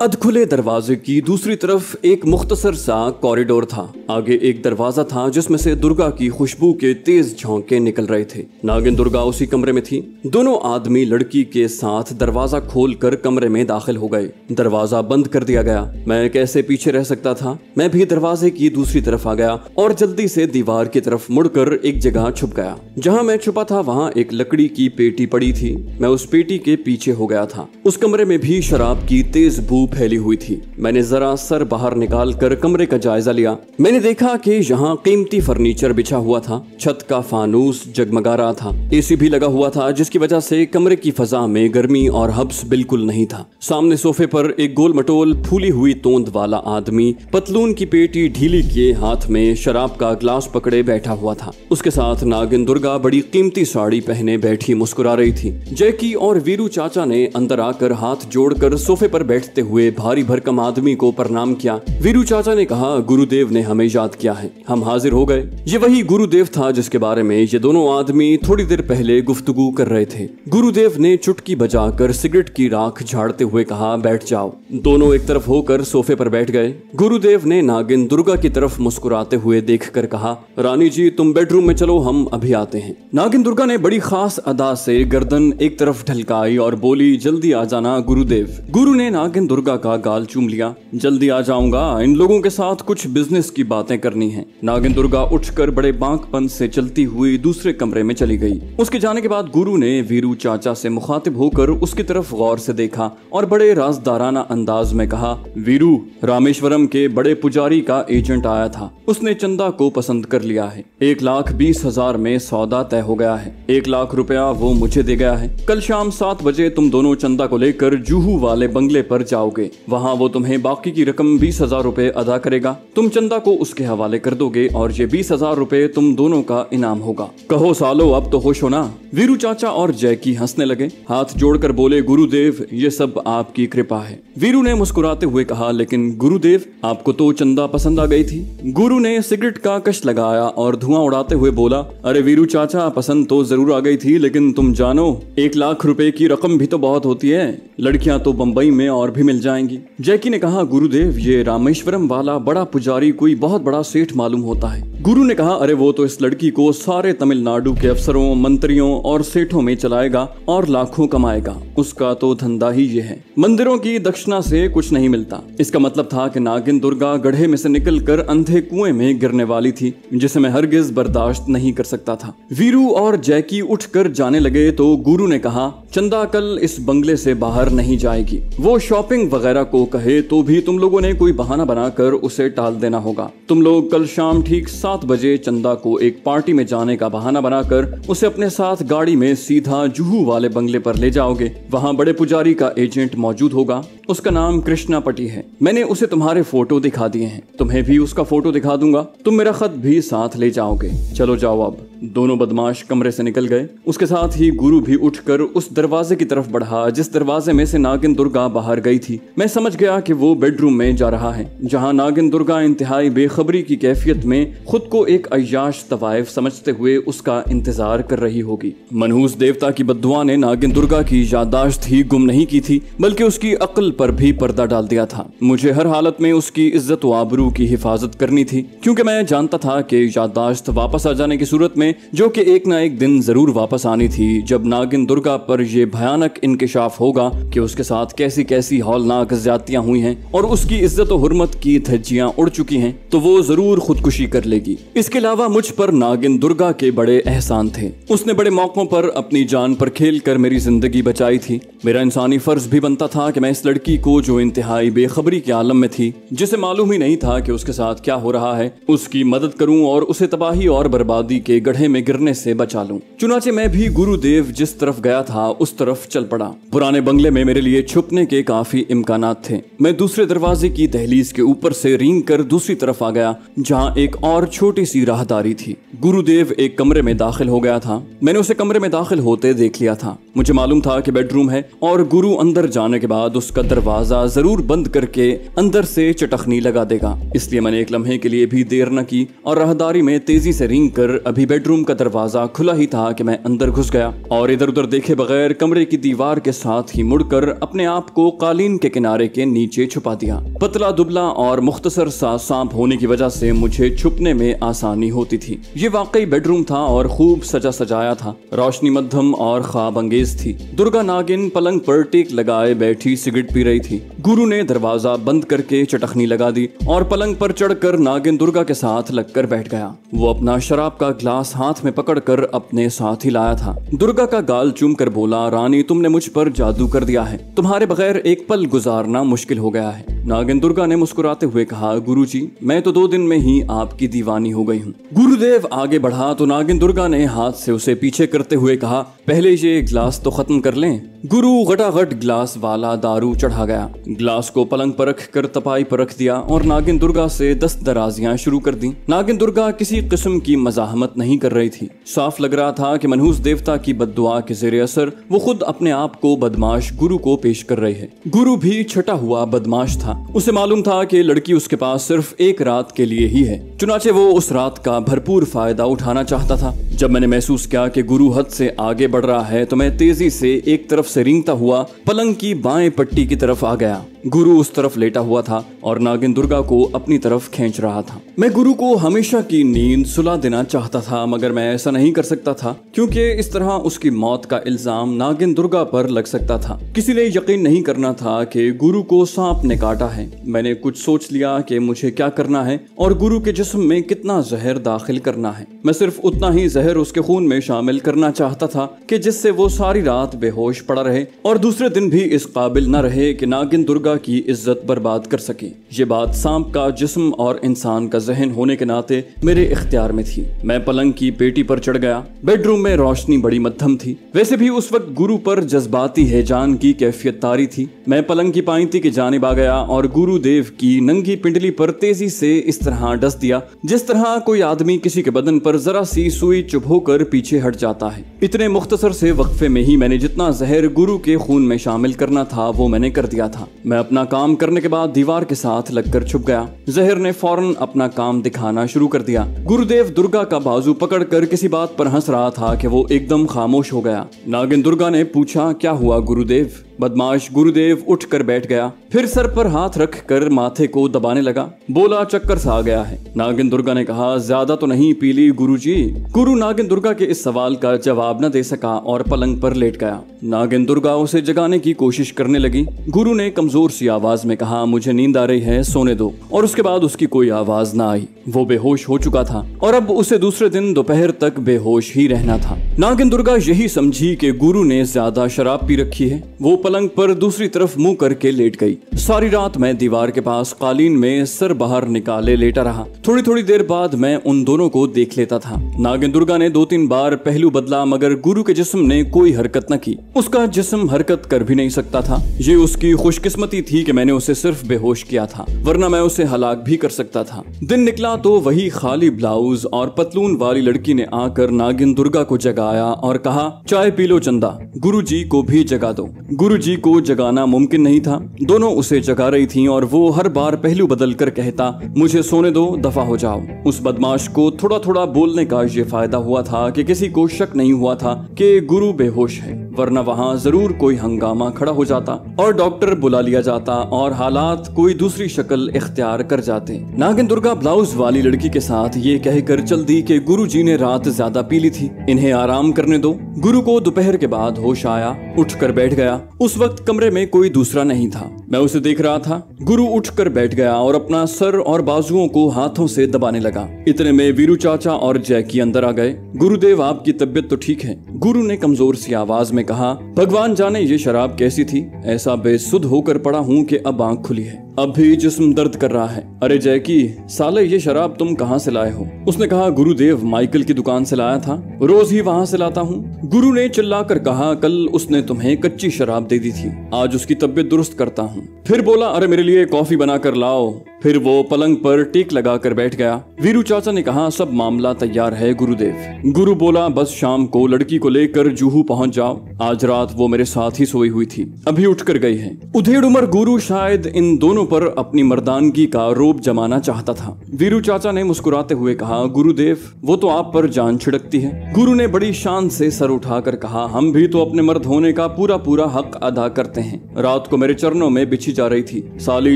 अधखुले दरवाजे की दूसरी तरफ एक मुख्तसर सा कॉरिडोर था। आगे एक दरवाजा था जिसमें से दुर्गा की खुशबू के तेज झोंके निकल रहे थे। नागिन दुर्गा उसी कमरे में थी। दोनों आदमी लड़की के साथ दरवाजा खोलकर कमरे में दाखिल हो गए। दरवाजा बंद कर दिया गया। मैं कैसे पीछे रह सकता था। मैं भी दरवाजे की दूसरी तरफ आ गया और जल्दी से दीवार की तरफ मुड़कर एक जगह छुप गया। जहां मैं छुपा था वहां एक लकड़ी की पेटी पड़ी थी। मैं उस पेटी के पीछे हो गया था। उस कमरे में भी शराब की तेज बू फैली हुई थी। मैंने जरा सर बाहर निकाल कर कमरे का जायजा लिया। मैंने देखा कि यहाँ कीमती फर्नीचर बिछा हुआ था। छत का फानूस जगमगा रहा था। एसी भी लगा हुआ था जिसकी वजह से कमरे की फजा में गर्मी और हब्स बिल्कुल नहीं था। सामने सोफे पर एक गोल मटोल फूली हुई तोंद वाला आदमी पतलून की पेटी ढीली किए हाथ में शराब का ग्लास पकड़े बैठा हुआ था। उसके साथ नागिन दुर्गा बड़ी कीमती साड़ी पहने बैठी मुस्कुरा रही थी। जैकी और वीरू चाचा ने अंदर आकर हाथ जोड़कर सोफे पर बैठते हुए भारी भरकम आदमी को प्रणाम किया। वीरू चाचा ने कहा, गुरुदेव ने हमें याद किया है, हम हाजिर हो गए। ये वही गुरुदेव था जिसके बारे में ये दोनों आदमी थोड़ी देर पहले गुफ्तगू कर रहे थे। गुरुदेव ने चुटकी बजाकर सिगरेट की राख झाड़ते हुए कहा, बैठ जाओ। दोनों एक तरफ होकर सोफे पर बैठ गए। गुरुदेव ने नागिन दुर्गा की तरफ मुस्कुराते हुए देखकर कहा, रानी जी तुम बेडरूम में चलो, हम अभी आते हैं। नागिन दुर्गा ने बड़ी खास अदा से गर्दन एक तरफ ढलकाई और बोली, जल्दी आ जाना गुरुदेव। गुरु ने नागिन दुर्गा का गाल चूम लिया। जल्दी आ जाऊंगा, इन लोगों के साथ कुछ बिजनेस की बातें करनी है। नागिन दुर्गा उठकर बड़े बांकपन से चलती हुई दूसरे कमरे में चली गई। उसके जाने के बाद गुरु ने वीरू चाचा से मुखातिब होकर उसकी तरफ गौर से देखा और बड़े राजदाराना अंदाज में कहा, वीरू, रामेश्वरम के बड़े पुजारी का एजेंट आया था। उसने चंदा को पसंद कर लिया है। 1,20,000 में सौदा तय हो गया है। 1 लाख रुपया वो मुझे दे गया है। कल शाम 7 बजे तुम दोनों चंदा को लेकर जूहू वाले बंगले पर जाओगे। वहाँ वो तुम्हें बाकी की रकम 20,000 रुपए अदा करेगा। तुम चंदा को उसके हवाले कर दोगे और ये 20,000 रुपए तुम दोनों का इनाम होगा। कहो सालो, अब तो होश हो ना। वीरू चाचा और जैकी हंसने लगे। हाथ जोड़कर बोले, गुरुदेव ये सब आपकी कृपा है। वीरू ने मुस्कुराते हुए कहा, लेकिन गुरुदेव आपको तो चंदा पसंद आ गई थी। गुरु ने सिगरेट का कश लगाया और धुआं उड़ाते हुए बोला, अरे वीरू चाचा, पसंद तो जरूर आ गई थी, लेकिन तुम जानो 1 लाख रुपए की रकम भी तो बहुत होती है। लड़कियां तो बंबई में और भी मिल जाएंगी। जैकी ने कहा, गुरुदेव ये रामेश्वरम वाला बड़ा पुजारी कोई बहुत बड़ा सेठ मालूम होता है। गुरु ने कहा, अरे वो तो इस लड़की को सारे तमिलनाडु के अफसरों, मंत्रियों और सेठों में चलाएगा और लाखों कमाएगा। उसका तो धंधा ही ये है। मंदिरों की दक्षिणा से कुछ नहीं मिलता। इसका मतलब था कि नागिन दुर्गा गड्ढे में से निकलकर अंधे कुएं में गिरने वाली थी, जिसे मैं हरगिज बर्दाश्त नहीं कर सकता था। वीरू और जैकी उठकर जाने लगे तो गुरु ने कहा, चंदा कल इस बंगले से बाहर नहीं जाएगी। वो शॉपिंग वगैरह को कहे तो भी तुम लोगों ने कोई बहाना बनाकर उसे टाल देना होगा। तुम लोग कल शाम ठीक 7 बजे चंदा को एक पार्टी में जाने का बहाना बनाकर उसे अपने साथ गाड़ी में सीधा जुहू वाले बंगले पर ले जाओगे। वहाँ बड़े पुजारी का एजेंट मौजूद होगा। उसका नाम कृष्णापति है। मैंने उसे तुम्हारे फोटो दिखा दिए हैं। तुम्हें भी उसका फोटो दिखा दूंगा। तुम मेरा खत भी साथ ले जाओगे। चलो जाओ अब। दोनों बदमाश कमरे से निकल गए। उसके साथ ही गुरु भी उठकर उस दरवाजे की तरफ बढ़ा जिस दरवाजे में से नागिन दुर्गा बाहर गई थी। मैं समझ गया कि वो बेडरूम में जा रहा है, जहां नागिन दुर्गा इंतहाई बेखबरी की कैफियत में खुद को एक अय्याश तवाइफ समझते हुए उसका इंतजार कर रही होगी। मनहूस देवता की बद्दुआ ने नागिन दुर्गा की याददाश्त ही गुम नहीं की थी, बल्कि उसकी अक्ल पर भी पर्दा डाल दिया था। मुझे हर हालत में उसकी इज्जत व आबरू की हिफाजत करनी थी, क्योंकि मैं जानता था कि याददाश्त वापस आ जाने की सूरत में, जो कि एक ना एक दिन जरूर वापस आनी थी, जब नागिन दुर्गा पर यह भयानक इंकिशाफ होगा कि उसके साथ कैसी कैसी हौलनाक ज्यादतियां हुई हैं और उसकी इज्जत और हुर्मत की धज्जियां उड़ चुकी हैं, तो वो जरूर खुदकुशी कर लेगी। इसके अलावा मुझ पर नागिन दुर्गा के बड़े एहसान थे। उसने बड़े मौकों पर अपनी जान पर खेल कर मेरी जिंदगी बचाई थी। मेरा इंसानी फर्ज भी बनता था कि मैं इस लड़की को, जो इंतहाई बेखबरी के आलम में थी, जिसे मालूम ही नहीं था कि उसके साथ क्या हो रहा है, उसकी मदद करूं और उसे तबाही और बर्बादी के गड्ढे में गिरने से बचा लूं। चुनाचे मैं भी गुरुदेव जिस तरफ गया था उस तरफ चल पड़ा। पुराने बंगले में मेरे लिए छुपने के काफी इम्कानात थे। मैं दूसरे दरवाजे की दहलीज के ऊपर से रेंग कर दूसरी तरफ आ गया, जहां एक और छोटी सी राहदारी थी। गुरुदेव एक कमरे में दाखिल हो गया था। मैंने उसे कमरे में दाखिल होते देख लिया था। मुझे मालूम था कि बेडरूम है और गुरु अंदर जाने के बाद उसका दरवाजा जरूर बंद करके अंदर से चटखनी लगा देगा। इसलिए मैंने एक लम्हे के लिए भी देर न की और राहदारी में तेजी से रेंग कर अभी बेडरूम का दरवाजा खुला ही था कि मैं अंदर घुस गया और इधर उधर देखे बगैर कमरे की दीवार के साथ ही मुड़कर अपने आप को कालीन के किनारे के नीचे छुपा दिया। पतला दुबला और मुख्तसर सा सांप होने की वजह से मुझे छुपने में आसानी होती थी। ये वाकई बेडरूम था और खूब सजा सजाया था। रोशनी मध्यम और ख्वाब अंगेज थी। दुर्गा नागिन पलंग पर टेक लगाए बैठी सिगरेट पी रही थी। गुरु ने दरवाजा बंद करके चटखनी लगा दी और पलंग पर चढ़कर नागिन दुर्गा के साथ लगकर बैठ गया। वो अपना शराब का ग्लास हाथ में पकड़कर अपने साथ ही लाया था। दुर्गा का गाल चूम कर बोला, रानी तुमने मुझ पर जादू कर दिया है, तुम्हारे बगैर एक पल गुजारना मुश्किल हो गया है। नागिन दुर्गा ने मुस्कुराते हुए कहा, गुरुजी मैं तो 2 दिन में ही आपकी दीवानी हो गई हूँ। गुरुदेव आगे बढ़ा तो नागिन दुर्गा ने हाथ से उसे पीछे करते हुए कहा, पहले ये ग्लास तो खत्म कर लें। गुरु गटागट ग्लास वाला दारू चढ़ा गया। ग्लास को पलंग पर रख कर तपाई पर रख दिया और नागिन दुर्गा से दस्त दराजियां शुरू कर दी। नागिन दुर्गा किसी किस्म की मजाहमत नहीं कर रही थी। साफ लग रहा था कि मनहूस देवता की बद्दुआ के ज़ेरे असर वो खुद अपने आप को बदमाश गुरु को पेश कर रही है। गुरु भी छटा हुआ बदमाश था। उसे मालूम था कि लड़की उसके पास सिर्फ एक रात के लिए ही है, चुनाचे वो उस रात का भरपूर फायदा उठाना चाहता था। जब मैंने महसूस किया कि गुरु हद से आगे बढ़ रहा है तो मैं तेजी से एक तरफ से रेंगता हुआ पलंग की बाएं पट्टी की तरफ आ गया। गुरु उस तरफ लेटा हुआ था और नागिन दुर्गा को अपनी तरफ खींच रहा था। मैं गुरु को हमेशा की नींद सुला देना चाहता था, मगर मैं ऐसा नहीं कर सकता था क्योंकि इस तरह उसकी मौत का इल्जाम नागिन दुर्गा पर लग सकता था। किसी ने यकीन नहीं करना था कि गुरु को सांप ने काटा है। मैंने कुछ सोच लिया कि मुझे क्या करना है और गुरु के जिस्म में कितना जहर दाखिल करना है। मैं सिर्फ उतना ही जहर उसके खून में शामिल करना चाहता था कि जिससे वो सारी रात बेहोश पड़ा रहे और दूसरे दिन भी इस काबिल न रहे कि नागिन दुर्गा की इज्जत बर्बाद कर सके। ये बात सांप का जिस्म और इंसान का जहन होने के नाते मेरे इख्तियार में थी। मैं पलंग की पेटी पर चढ़ गया। बेडरूम में रोशनी बड़ी मध्यम थी। वैसे भी उस वक्त गुरु पर जज्बाती हैजान की कैफियत तारी थी। मैं पलंग की पाइंती की जानिब आ गया और गुरुदेव की नंगी पिंडली पर तेजी से इस तरह डस दिया जिस तरह कोई आदमी किसी के बदन पर जरा सी सुई चुभ होकर पीछे हट जाता है। इतने मुख्तसर से वक्फे में ही मैंने जितना जहर गुरु के खून में शामिल करना था वो मैंने कर दिया था। मैं अपना काम करने के बाद दीवार के साथ लगकर छुप गया। जहर ने फौरन अपना काम दिखाना शुरू कर दिया। गुरुदेव दुर्गा का बाजू पकड़कर किसी बात पर हंस रहा था कि वो एकदम खामोश हो गया। नागिन दुर्गा ने पूछा, क्या हुआ गुरुदेव? बदमाश गुरुदेव उठकर बैठ गया, फिर सर पर हाथ रख कर माथे को दबाने लगा। बोला, चक्कर सा आ गया है। नागिन दुर्गा ने कहा, ज्यादा तो नहीं पी ली गुरुजी? गुरु नागिन दुर्गा के इस सवाल का जवाब न दे सका और पलंग पर लेट गया। नागिन दुर्गा उसे जगाने की कोशिश करने लगी। गुरु ने कमजोर सी आवाज में कहा, मुझे नींद आ रही है, सोने दो। और उसके बाद उसकी कोई आवाज न आई। वो बेहोश हो चुका था और अब उसे दूसरे दिन दोपहर तक बेहोश ही रहना था। नागिन दुर्गा यही समझी कि गुरु ने ज्यादा शराब पी रखी है। वो पलंग पर दूसरी तरफ मुंह करके लेट गई। सारी रात मैं दीवार के पास कालीन में सर बाहर निकाले लेटा रहा। थोड़ी थोड़ी देर बाद मैं उन दोनों को देख लेता था। नागिन दुर्गा ने 2-3 बार पहलू बदला मगर गुरु के जिस्म ने कोई हरकत न की। उसका जिस्म हरकत कर भी नहीं सकता था। ये उसकी खुशकिस्मती थी कि मैंने उसे सिर्फ बेहोश किया था, वरना मैं उसे हलाक भी कर सकता था। दिन निकला तो वही खाली ब्लाउज और पतलून वाली लड़की ने आकर नागिन दुर्गा को जगाया और कहा, चाय पी लो चंदा, गुरुजी को भी जगा दो। गुरुजी को जगाना मुमकिन नहीं था। दोनों उसे जगा रही थीं और वो हर बार पहलू बदल कर कहता, मुझे सोने दो, दफा हो जाओ। उस बदमाश को थोड़ा थोड़ा बोलने का ये फायदा हुआ था कि किसी को शक नहीं हुआ था कि गुरु बेहोश है, वरना वहाँ जरूर कोई हंगामा खड़ा हो जाता और डॉक्टर बुला लिया जाता और हालात कोई दूसरी शक्ल इख्तियार कर जाते। नागिन दुर्गा ब्लाउज वाली लड़की के साथ ये कहकर चल दी कि गुरुजी ने रात ज्यादा पी ली थी, इन्हें आराम करने दो। गुरु को दोपहर के बाद होश आया, उठकर बैठ गया। उस वक्त कमरे में कोई दूसरा नहीं था। मैं उसे देख रहा था। गुरु उठकर बैठ गया और अपना सर और बाजुओं को हाथों से दबाने लगा। इतने में वीरू चाचा और जैकी अंदर आ गए। गुरुदेव, आपकी तबीयत तो ठीक है? गुरु ने कमजोर सी आवाज में कहा, भगवान जाने ये शराब कैसी थी, ऐसा बेसुध होकर पड़ा हूँ कि अब आंख खुली है। अब भी जिस्म दर्द कर रहा है। अरे जैकी साले, ये शराब तुम कहाँ से लाए हो? उसने कहा, गुरुदेव माइकल की दुकान से लाया था, रोज ही वहाँ से लाता हूँ। गुरु ने चिल्लाकर कहा, कल उसने तुम्हें कच्ची शराब दे दी थी, आज उसकी तबीयत दुरुस्त करता हूँ। फिर बोला, अरे मेरे लिए कॉफी बनाकर लाओ। फिर वो पलंग पर टेक लगाकर बैठ गया। वीरू चाचा ने कहा, सब मामला तैयार है गुरुदेव। गुरु बोला, बस शाम को लड़की को लेकर जूहू पहुंच जाओ। आज रात वो मेरे साथ ही सोई हुई थी, अभी उठकर गई है। उधेड़ उमर गुरु शायद इन दोनों पर अपनी मर्दानगी का रोब जमाना चाहता था। वीरू चाचा ने मुस्कुराते हुए कहा, गुरुदेव वो तो आप पर जान छिड़कती है। गुरु ने बड़ी शान से सर उठाकर कहा, हम भी तो अपने मर्द होने का पूरा पूरा हक अदा करते हैं। रात को मेरे चरणों में बिछी जा रही थी, साली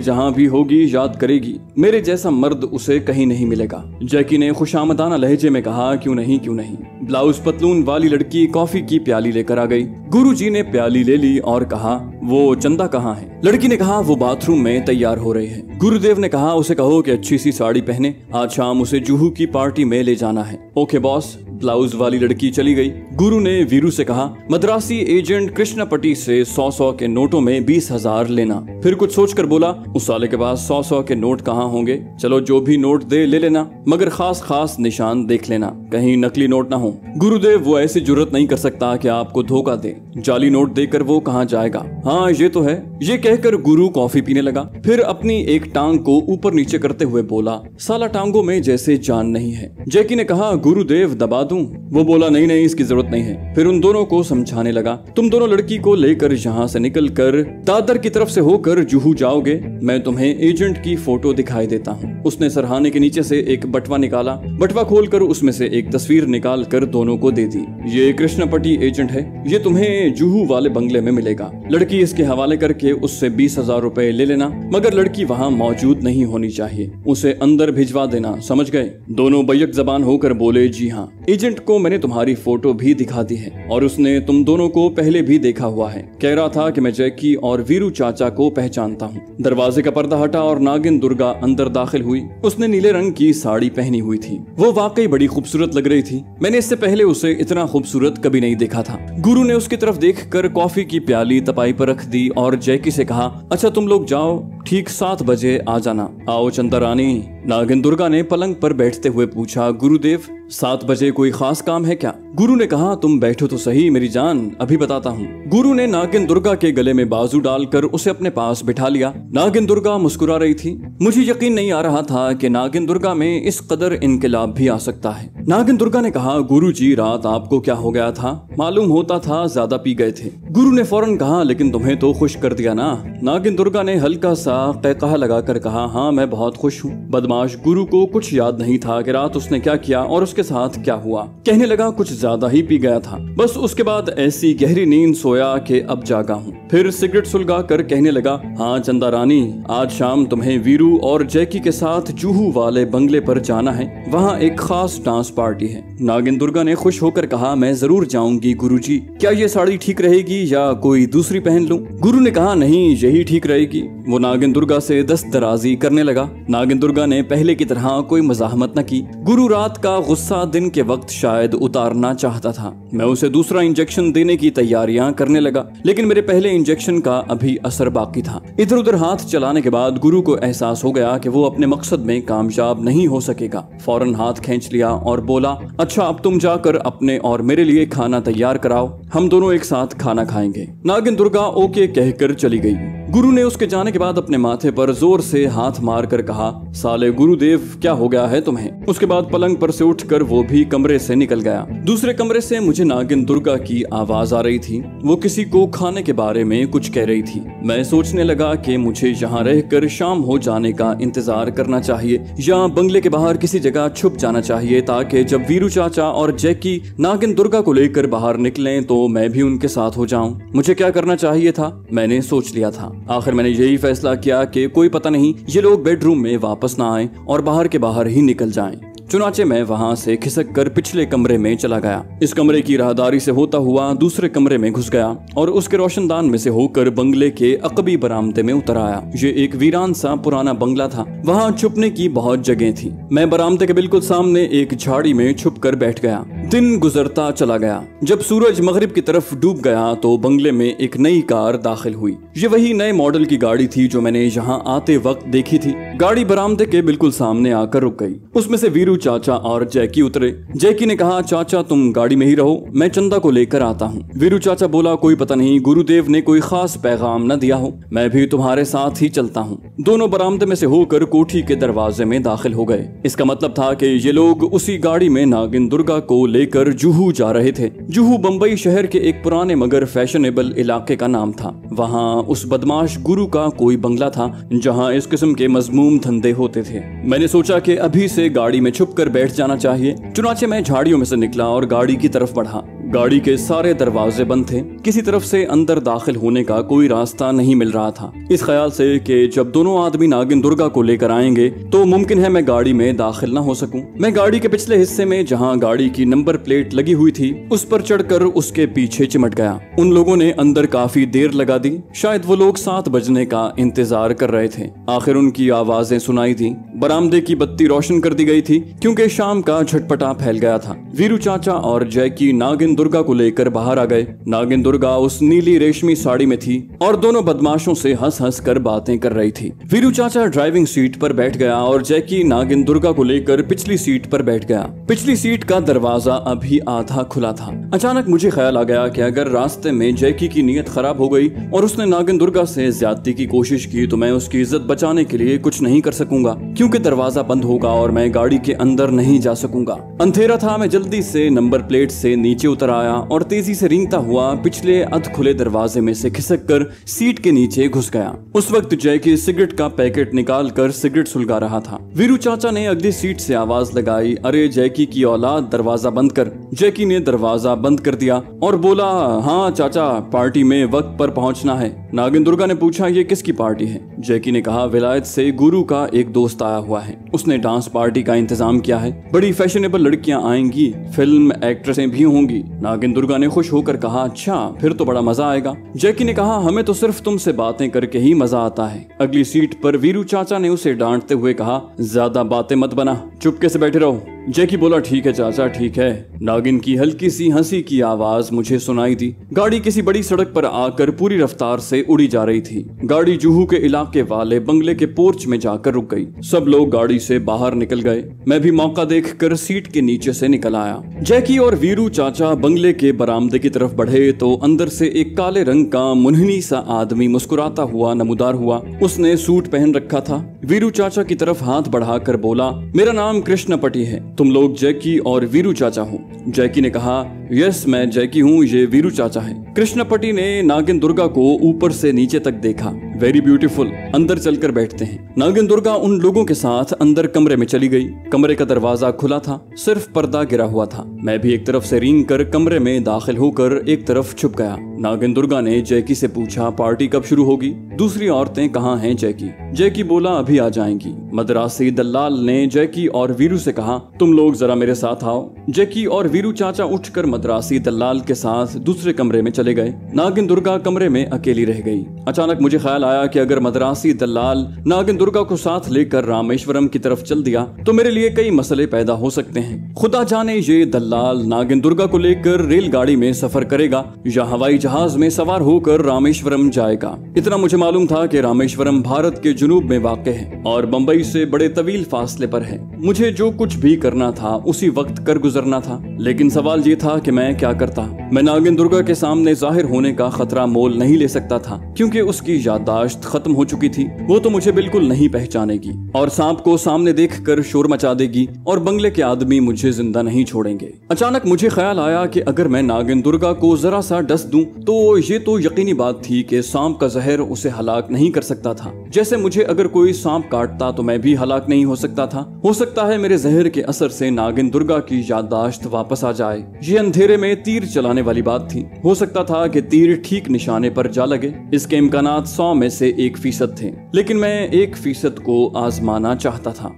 जहाँ भी होगी याद करेगी, मेरे जैसा मर्द उसे कहीं नहीं मिलेगा। जैकी ने खुशामदाना लहजे में कहा, क्यों नहीं क्यों नहीं। ब्लाउज पतलून वाली लड़की कॉफी की प्याली लेकर आ गई। गुरुजी ने प्याली ले ली और कहा, वो चंदा कहाँ है? लड़की ने कहा, वो बाथरूम में तैयार हो रही है। गुरुदेव ने कहा, उसे कहो कि अच्छी सी साड़ी पहने, आज शाम उसे जूहू की पार्टी में ले जाना है। Okay boss. ब्लाउज वाली लड़की चली गई। गुरु ने वीरू से कहा, मद्रासी एजेंट कृष्णपटी से 100 के नोटों में 20,000 लेना। फिर कुछ सोचकर बोला, उस साले के पास 100 के नोट कहाँ होंगे? चलो जो भी नोट दे ले लेना, मगर खास निशान देख लेना, कहीं नकली नोट ना हो। गुरुदेव वो ऐसी जुर्रत नहीं कर सकता कि आपको धोखा दे, जाली नोट देकर वो कहाँ जाएगा। हाँ ये तो है। ये कहकर गुरु कॉफी पीने लगा। फिर अपनी एक टांग को ऊपर नीचे करते हुए बोला, साला टांगों में जैसे जान नहीं है। जैकी ने कहा, गुरुदेव दबा दूं? वो बोला, नहीं नहीं, इसकी जरूरत नहीं है। फिर उन दोनों को समझाने लगा, तुम दोनों लड़की को लेकर यहाँ से निकलकर दादर की तरफ से होकर जूहू जाओगे, मैं तुम्हें एजेंट की फोटो दिखाई देता हूँ। उसने सरहाने के नीचे से एक बटवा निकाला। बटवा खोलकर उसमें से एक तस्वीर निकाल कर दोनों को दे दी। ये कृष्णपटी एजेंट है, ये तुम्हें जूहू वाले बंगले में मिलेगा। लड़की इसके हवाले करके उससे 20,000 रुपए ले लेना, मगर लड़की वहाँ मौजूद नहीं होनी चाहिए, उसे अंदर भिजवा देना, समझ गए? दोनों बैक जबान होकर बोले, जी हाँ। एजेंट को मैंने तुम्हारी फोटो भी दिखा दी है और उसने तुम दोनों को पहले भी देखा हुआ है। कह रहा था कि मैं जैकी और वीरू चाचा को पहचानता हूँ। दरवाजे का पर्दा हटा और नागिन दुर्गा अंदर दाखिल हुई। उसने नीले रंग की साड़ी पहनी हुई थी। वो वाकई बड़ी खूबसूरत लग रही थी। मैंने इससे पहले उसे इतना खूबसूरत कभी नहीं देखा था। गुरु ने उसकी तरफ देखकर कॉफी की प्याली तपाई पर रख दी और जैकी से कहा, अच्छा तुम लोग जाओ, ठीक 7 बजे आ जाना। आओ चंदा रानी। नागिन दुर्गा ने पलंग पर बैठते हुए पूछा, गुरुदेव 7 बजे कोई खास काम है क्या? गुरु ने कहा, तुम बैठो तो सही मेरी जान, अभी बताता हूँ। गुरु ने नागिन दुर्गा के गले में बाजू डालकर उसे अपने पास बिठा लिया। नागिन दुर्गा मुस्कुरा रही थी। मुझे यकीन नहीं आ रहा था कि नागिन दुर्गा में इस कदर इनकलाब भी आ सकता है। नागिन दुर्गा ने कहा, गुरुजी रात आपको क्या हो गया था? मालूम होता था ज्यादा पी गए थे। गुरु ने फौरन कहा, लेकिन तुम्हें तो खुश कर दिया ना। नागिन दुर्गा ने हल्का सा कहकहा लगाकर कहा, हाँ मैं बहुत खुश हूँ। बदमाश गुरु को कुछ याद नहीं था कि रात उसने क्या किया और उसके साथ क्या हुआ। कहने लगा, कुछ ज्यादा ही पी गया था, बस उसके बाद ऐसी गहरी नींद सोया कि अब जागा हूँ। फिर सिगरेट सुलगा कर कहने लगा, हाँ चंदा रानी, आज शाम तुम्हें वीरू और जैकी के साथ जूहू वाले बंगले पर जाना है, वहाँ एक खास डांस पार्टी है। नागिन दुर्गा ने खुश होकर कहा, मैं जरूर जाऊंगी गुरुजी। क्या ये साड़ी ठीक रहेगी या कोई दूसरी पहन लूं? गुरु ने कहा, नहीं यही ठीक रहेगी। वो नागिन दुर्गा से दस्तदराजी करने लगा। नागिन दुर्गा ने पहले की तरह कोई मजाहमत न की। गुरु रात का गुस्सा दिन के वक्त शायद उतारना चाहता था। मैं उसे दूसरा इंजेक्शन देने की तैयारियां करने लगा, लेकिन मेरे पहले इंजेक्शन का अभी असर बाकी था। इधर उधर हाथ चलाने के बाद गुरु को एहसास हो गया कि वो अपने मकसद में कामयाब नहीं हो सकेगा। फौरन हाथ खींच लिया और बोला, अच्छा अब तुम जाकर अपने और मेरे लिए खाना तैयार कराओ, हम दोनों एक साथ खाना खाएंगे। नागिन दुर्गा ओके कहकर चली गई। गुरु ने उसके जाने के बाद अपने माथे पर जोर से हाथ मारकर कहा, साले गुरुदेव क्या हो गया है तुम्हें? उसके बाद पलंग पर से उठकर वो भी कमरे से निकल गया। दूसरे कमरे से मुझे नागिन दुर्गा की आवाज आ रही थी। वो किसी को खाने के बारे में कुछ कह रही थी। मैं सोचने लगा कि मुझे यहाँ रहकर शाम हो जाने का इंतजार करना चाहिए या बंगले के बाहर किसी जगह छुप जाना चाहिए, ताकि जब वीरू चाचा और जैकी नागिन दुर्गा को लेकर बाहर निकलें तो मैं भी उनके साथ हो जाऊं। मुझे क्या करना चाहिए था मैंने सोच लिया था। आखिर मैंने यही फैसला किया कि कोई पता नहीं ये लोग बेडरूम में वापस ना आए और बाहर के बाहर ही निकल जाएं। चुनाचे मैं वहां से खिसक कर पिछले कमरे में चला गया। इस कमरे की राहदारी से होता हुआ दूसरे कमरे में घुस गया और उसके रोशनदान में से होकर बंगले के अकबी बरामदे में उतर आया। ये एक वीरान सा पुराना बंगला था। वहाँ छुपने की बहुत जगह थी। मैं बरामदे के बिल्कुल सामने एक झाड़ी में छुप कर बैठ गया। दिन गुजरता चला गया। जब सूरज मगरिब की तरफ डूब गया तो बंगले में एक नई कार दाखिल हुई। ये वही नए मॉडल की गाड़ी थी जो मैंने यहाँ आते वक्त देखी थी। गाड़ी बरामदे के बिल्कुल सामने आकर रुक गई। उसमें से वीरू चाचा और जैकी उतरे। जैकी ने कहा, चाचा तुम गाड़ी में ही रहो, मैं चंदा को लेकर आता हूँ। वीरू चाचा बोला, कोई पता नहीं गुरुदेव ने कोई खास पैगाम न दिया हो, मैं भी तुम्हारे साथ ही चलता हूँ। दोनों बरामदे में से होकर कोठी के दरवाजे में दाखिल हो गए। इसका मतलब था कि ये लोग उसी गाड़ी में नागिन दुर्गा को लेकर जुहू जा रहे थे। जुहू बंबई शहर के एक पुराने मगर फैशनेबल इलाके का नाम था। वहाँ उस बदमाश गुरु का कोई बंगला था जहाँ इस किस्म के मजमूम धंधे होते थे। मैंने सोचा कि अभी से गाड़ी में छुप कर बैठ जाना चाहिए। चुनाचे मैं झाड़ियों में से निकला और गाड़ी की तरफ बढ़ा। गाड़ी के सारे दरवाजे बंद थे। किसी तरफ से अंदर दाखिल होने का कोई रास्ता नहीं मिल रहा था। इस ख्याल से कि जब दोनों आदमी नागिन दुर्गा को लेकर आएंगे तो मुमकिन है मैं गाड़ी में दाखिल न हो सकूं। मैं गाड़ी के पिछले हिस्से में जहां गाड़ी की नंबर प्लेट लगी हुई थी उस पर चढ़कर उसके पीछे चिमट गया। उन लोगों ने अंदर काफी देर लगा दी। शायद वो लोग 7 बजने का इंतजार कर रहे थे। आखिर उनकी आवाजें सुनाई दी। बरामदे की बत्ती रोशन कर दी गई थी क्योंकि शाम का झटपटा फैल गया था। वीरू चाचा और जैकी नागिन दुर्गा को लेकर बाहर आ गए। नागिन दुर्गा उस नीली रेशमी साड़ी में थी और दोनों बदमाशों से हंस हंस कर बातें कर रही थी। वीरू चाचा ड्राइविंग सीट पर बैठ गया और जैकी नागिन दुर्गा को लेकर पिछली सीट पर बैठ गया। पिछली सीट का दरवाजा अभी आधा खुला था। अचानक मुझे ख्याल आ गया कि अगर रास्ते में जैकी की नीयत खराब हो गई और उसने नागिन दुर्गा से ज्यादती की कोशिश की तो मैं उसकी इज्जत बचाने के लिए कुछ नहीं कर सकूंगा क्योंकि दरवाजा बंद होगा और मैं गाड़ी के अंदर नहीं जा सकूंगा। अंधेरा था। मैं जल्दी से नंबर प्लेट से नीचे उतर आया और तेजी से रेंगता हुआ पिछले अध खुले दरवाजे में से खिसक कर सीट के नीचे घुस गया। उस वक्त जैकी सिगरेट का पैकेट निकाल कर सिगरेट सुलगा रहा था। वीरू चाचा ने अगली सीट से आवाज लगाई, अरे जैकी की औलाद, दरवाजा बंद कर। जैकी ने दरवाजा बंद कर दिया और बोला, हाँ चाचा, पार्टी में वक्त पर पहुंचना है। नागिन दुर्गा ने पूछा, ये किसकी पार्टी है? जैकी ने कहा, विलायत से गुरु का एक दोस्त आया हुआ है, उसने डांस पार्टी का इंतजाम किया है। बड़ी फैशनेबल लड़कियां आएंगी, फिल्म एक्ट्रेसें भी होंगी। नागिन दुर्गा ने खुश होकर कहा, अच्छा फिर तो बड़ा मजा आएगा। जैकी ने कहा, हमें तो सिर्फ तुमसे बातें करके ही मजा आता है। अगली सीट पर वीरू चाचा ने उसे डांटते हुए कहा, ज्यादा बातें मत बना, चुपके से बैठे रहो। जैकी बोला, ठीक है चाचा, ठीक है। नागिन की हल्की सी हंसी की आवाज मुझे सुनाई दी। गाड़ी किसी बड़ी सड़क पर आकर पूरी रफ्तार से उड़ी जा रही थी। गाड़ी जुहू के इलाके वाले बंगले के पोर्च में जाकर रुक गई। सब लोग गाड़ी से बाहर निकल गए। मैं भी मौका देखकर सीट के नीचे से निकल आया। जैकी और वीरू चाचा बंगले के बरामदे की तरफ बढ़े तो अंदर से एक काले रंग का मुन्हनी सा आदमी मुस्कुराता हुआ नमूदार हुआ। उसने सूट पहन रखा था। वीरू चाचा की तरफ हाथ बढ़ाकर बोला, मेरा नाम कृष्णपटी है, तुम लोग जैकी और वीरू चाचा हो। जैकी ने कहा, यस मैं जैकी हूँ, ये वीरू चाचा है। कृष्णपटी ने नागिन दुर्गा को ऊपर से नीचे तक देखा। वेरी ब्यूटीफुल, अंदर चलकर बैठते हैं। नागिन दुर्गा उन लोगों के साथ अंदर कमरे में चली गई। कमरे का दरवाजा खुला था, सिर्फ पर्दा गिरा हुआ था। मैं भी एक तरफ से रेंग कर कमरे में दाखिल होकर एक तरफ छुप गया। नागिन दुर्गा ने जैकी से पूछा, पार्टी कब शुरू होगी? दूसरी औरतें कहाँ हैं जैकी? जैकी बोला, अभी आ जाएंगी। मद्रासी दलाल ने जैकी और वीरू से कहा, तुम लोग जरा मेरे साथ आओ। जैकी और वीरू चाचा उठकर मद्रासी दलाल के साथ दूसरे कमरे में चले गए। नागिन दुर्गा कमरे में अकेली रह गई। अचानक मुझे ख्याल आया कि अगर मद्रासी दलाल नागिन दुर्गा को साथ लेकर रामेश्वरम की तरफ चल दिया तो मेरे लिए कई मसले पैदा हो सकते हैं। खुदा जाने ये दलाल नागिन दुर्गा को लेकर रेलगाड़ी में सफर करेगा या हवाई जहाज में सवार होकर रामेश्वरम जाएगा। इतना मुझे मालूम था कि रामेश्वरम भारत के जुनूब में वाक़ है और बंबई से बड़े तवील फासले पर है। मुझे जो कुछ भी करना था उसी वक्त कर गुजरना था। लेकिन सवाल ये था कि मैं क्या करता। मैं नागिन दुर्गा के सामने जाहिर होने का खतरा मोल नहीं ले सकता था क्योंकि उसकी याददाश्त खत्म हो चुकी थी। वो तो मुझे बिल्कुल नहीं पहचानेगी और सांप को सामने देखकर शोर मचा देगी और बंगले के आदमी मुझे जिंदा नहीं छोड़ेंगे। अचानक मुझे ख्याल आया कि अगर मैं नागिन दुर्गा को जरा सा डस दूं तो ये तो यकीनी बात थी कि सांप का जहर उसे हलाक नहीं कर सकता था। जैसे मुझे अगर कोई सांप काटता तो मैं भी हलाक नहीं हो सकता था। हो सकता है मेरे जहर के असर से नागिन दुर्गा की याददाश्त वापस आ जाए। ये अंधेरे में तीर चलाने वाली बात थी। हो सकता था कि तीर ठीक निशाने पर जा लगे। इसके इम्कानात 100 में से 1% थे, लेकिन मैं 1% को आजमाना चाहता था।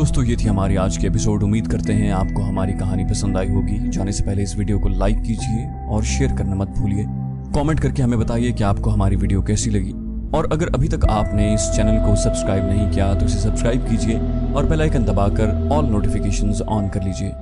दोस्तों, ये थी हमारी आज की एपिसोड। उम्मीद करते हैं आपको हमारी कहानी पसंद आई होगी। जाने से पहले इस वीडियो को लाइक कीजिए और शेयर करना मत भूलिए। कमेंट करके हमें बताइए कि आपको हमारी वीडियो कैसी लगी। और अगर अभी तक आपने इस चैनल को सब्सक्राइब नहीं किया तो इसे सब्सक्राइब कीजिए और बेल आइकन दबाकर ऑल नोटिफिकेशंस ऑन कर लीजिए।